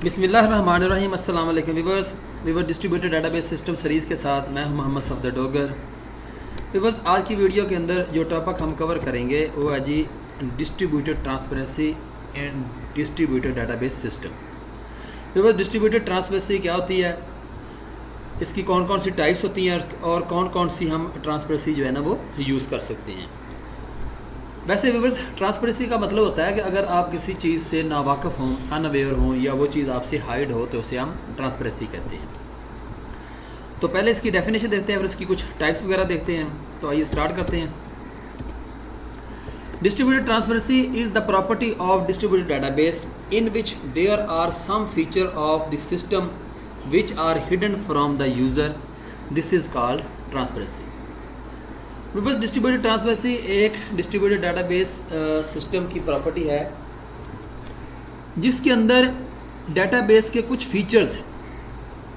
बिस्मिल्लाहिर्रहमानिर्रहीम। अस्सलाम वालेकुम viewers distributed database system series के साथ मैं हूं मोहम्मद सफदर डोगर। वीवर्स, आज की वीडियो के अंदर जो टॉपिक हम कवर करेंगे वो है जी distributed transparency and distributed database system. Viewers, distributed transparency क्या होती है, इसकी कौन कौन सी टाइप्स होती हैं और कौन कौन सी हम ट्रांसपेरेंसी जो है ना वो यूज़ कर सकते हैं। वैसे व्यूवर्स, ट्रांसपेरेंसी का मतलब होता है कि अगर आप किसी चीज़ से नावाकिफ़ हों, अनअवेयर हों या वो चीज़ आपसे हाइड हो तो उसे हम ट्रांसपेरेंसी कहते हैं। तो पहले इसकी डेफिनेशन देखते हैं और इसकी कुछ टाइप्स वगैरह देखते हैं। तो आइए स्टार्ट करते हैं। Distributed transparency is the property of distributed database in which there are some feature of the system which are hidden from the user. This is called transparency. बस डिस्ट्रीब्यूटेड ट्रांसपेरेंसी एक distributed database system की property है जिसके अंदर database के कुछ features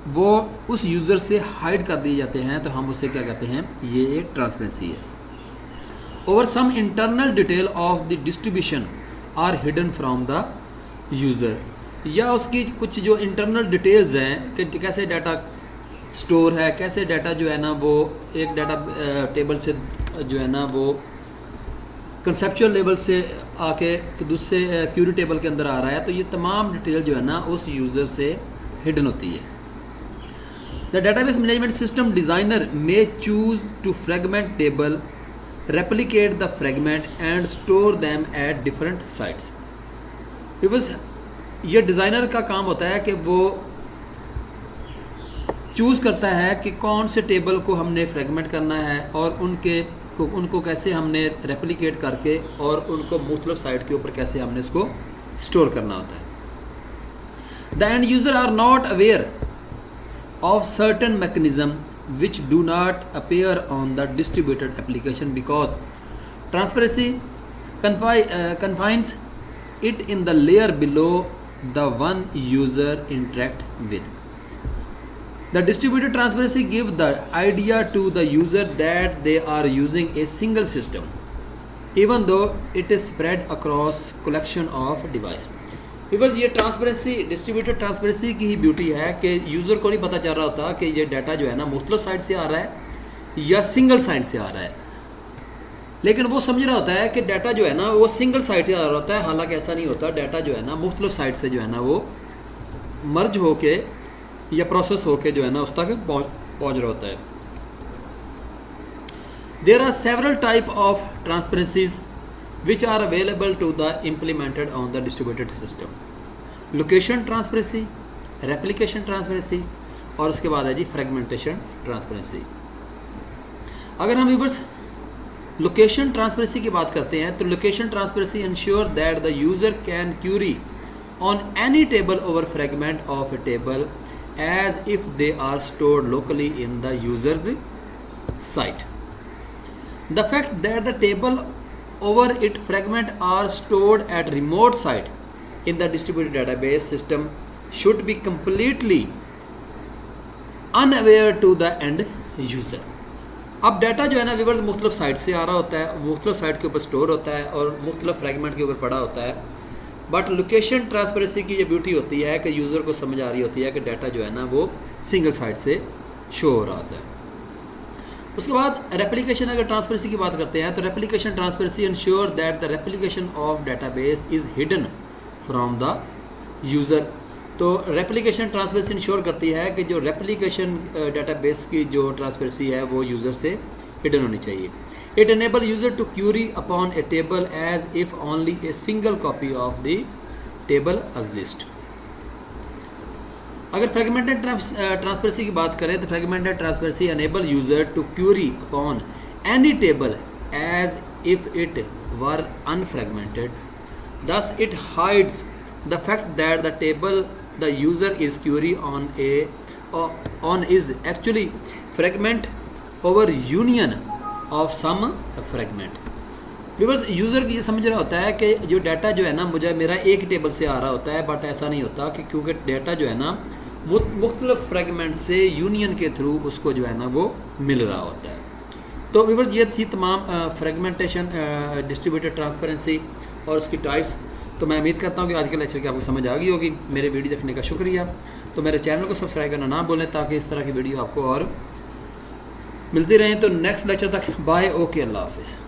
वो उस यूज़र से हाइड कर दिए जाते हैं, तो हम उसे क्या कहते हैं, ये एक ट्रांसपेरेंसी है। Over some internal detail of the distribution are hidden from the user, या उसकी कुछ जो इंटरनल डिटेल्स हैं कि कैसे डाटा स्टोर है, कैसे डाटा जो है ना वो एक डाटा टेबल से जो है ना वो कंसेप्चुअल लेवल से आके दूसरे क्यूरी टेबल के अंदर आ रहा है, तो ये तमाम डिटेल जो है ना उस यूज़र से हिडन होती है। The database management system designer may choose to fragment table, replicate the fragment and store them at different sites. बस ये डिज़ाइनर का काम होता है कि वो चूज़ करता है कि कौन से टेबल को हमने फ्रेगमेंट करना है और उनको कैसे हमने रेप्लिकेट करके और उनको मुख्तलिफ साइट के ऊपर कैसे हमने इसको स्टोर करना होता है। The end user are not aware of certain mechanism which do not appear on the distributed application because transparency confines it in the layer below the one user interact with. The distributed transparency gives the idea to the user that they are using a single system, even though it is spread across collection of device. Because ये transparency, distributed transparency की ही beauty है कि user को नहीं पता चल रहा होता कि ये डाटा जो है ना मुख्तलिफ साइट से आ रहा है या सिंगल साइट से आ रहा है, लेकिन वो समझ रहा होता है कि डाटा जो है ना वो सिंगल साइट से आ रहा होता है। हालांकि ऐसा नहीं होता, डाटा जो है ना मुख्तलिफ साइट से जो है ना वो मर्ज होके या प्रोसेस होके जो है ना उस तक पहुंच रहा होता है। There are several type of transparencies which are available to the implemented on the distributed system. Location transparency, replication transparency और उसके बाद है जी फ्रेगमेंटेशन ट्रांसपेरेंसी। अगर हम व्यूअर्स लोकेशन ट्रांसपेरेंसी की बात करते हैं तो location transparency ensure that the user can query on any table over fragment of a table as if they are stored locally in the user's site. The fact that the table over it fragment are stored at remote site in the distributed database system should be completely unaware to the end user. अब data जो है ना viewers मुख्तलिफ site से आ रहा होता है, मुख्तलिफ साइट के ऊपर स्टोर होता है और मुख्तलिफ फ्रेगमेंट के ऊपर पड़ा होता है। बट लोकेशन ट्रांसपेरेंसी की ये ब्यूटी होती है कि यूज़र को समझ आ रही होती है कि डाटा जो है ना वो सिंगल साइट से शो हो रहा होता है। उसके बाद रेप्लिकेशन, अगर ट्रांसपेरेंसी की बात करते हैं तो replication transparency ensure that the replication of database is hidden from the user. तो रेप्लिकेशन ट्रांसपेरेंसी इंश्योर करती है कि जो रेप्लिकेशन डाटाबेस की जो ट्रांसपेरेंसी है वो यूज़र से हिडन होनी चाहिए। It enables user to query upon a table as if only a single copy of the table exists. अगर फ्रेगमेंटेड ट्रांसपेरेंसी की बात करें तो fragmented transparency enable user to query upon any table as if it were unfragmented. Thus, it hides the fact that the table the user is query on is actually fragment over union of some fragment. Because user ये समझ रहा होता है कि जो data जो है ना मेरा एक टेबल से आ रहा होता है, बट ऐसा नहीं होता कि क्योंकि डाटा जो है ना वो मुख्तलिफ फ्रेगमेंट से यूनियन के थ्रू उसको जो है ना वो मिल रहा होता है। तो व्यूअर्स ये थी तमाम फ्रेगमेंटेशन डिस्ट्रीब्यूटेड ट्रांसपेरेंसी और उसकी टाइप्स। तो मैं उम्मीद करता हूँ कि आज के लेक्चर की आपको समझ आ गई होगी। मेरे वीडियो देखने का शुक्रिया। तो मेरे चैनल को सब्सक्राइब करना ना भूलें ताकि इस तरह की वीडियो आपको और मिलती रहें। तो नेक्स्ट लेक्चर तक बाय, ओके, अल्लाह हाफिज़।